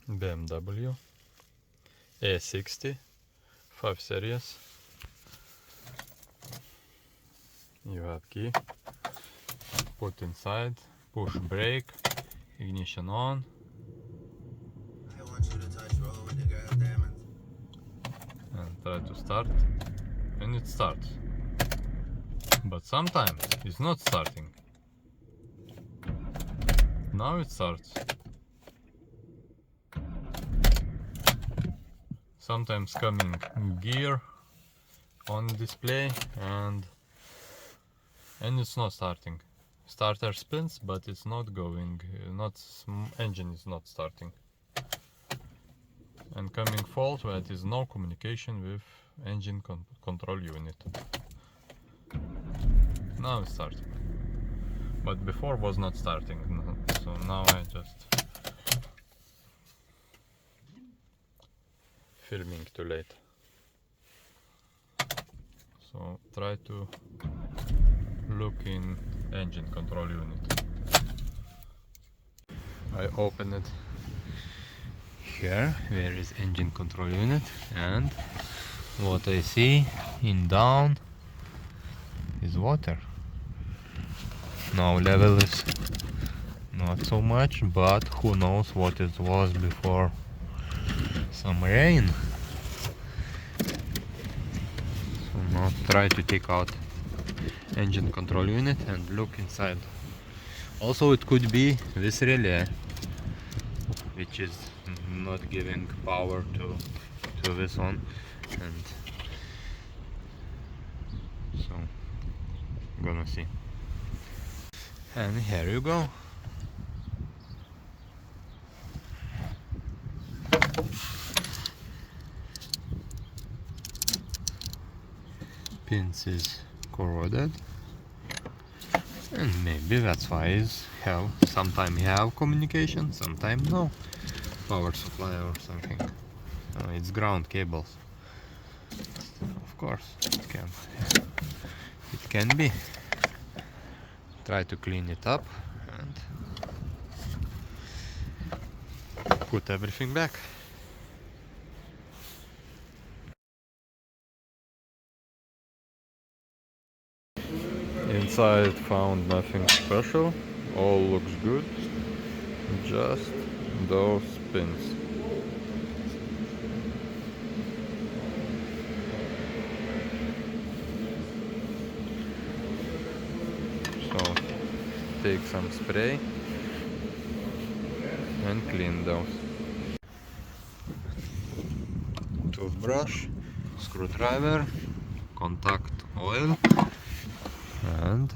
BMW e60 5 series. You have key, put inside, push brake, ignition on. I want you to touch road with the girl diamonds. And try to start, and it starts. But sometimes it's not starting. Now it starts. Sometimes coming gear on display and it's not starting. Starter spins, but it's not going, engine is not starting. And coming fault where it is no communication with engine control unit. Now it's starting, but before was not starting, so now I just filming too late. So try to look in engine control unit. I open it here, where is engine control unit, and what I see in down is water. Now level is not so much, but who knows what it was before some rain. So now try to take out engine control unit and look inside. Also it could be this relay, which is not giving power to this one, and so gonna see. And here you go. Pins is corroded, and maybe that's why is have sometime have communication, sometime no. Power supply or something. It's ground cables. Of course it can be. Try to clean it up and put everything back. Inside found nothing special, all looks good, just those pins. So take some spray and clean those. Toothbrush, screwdriver, contact oil, and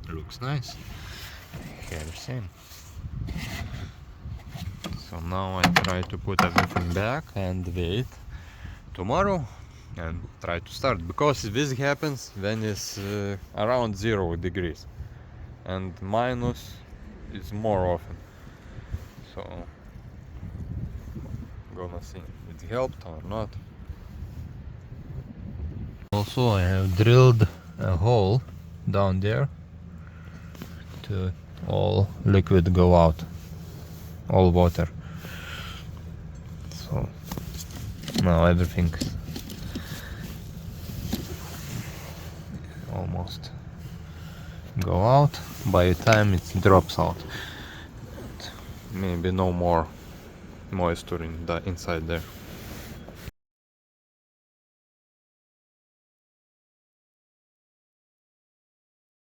looks nice. Here same. So now I try to put everything back and wait tomorrow and try to start, because this happens when it's around 0 degrees, and minus is more often. So gonna see if it helped or not. Also I have drilled a hole down there to all liquid go out, all water. So now everything almost go out. By the time it drops out, maybe no more moisture inside there.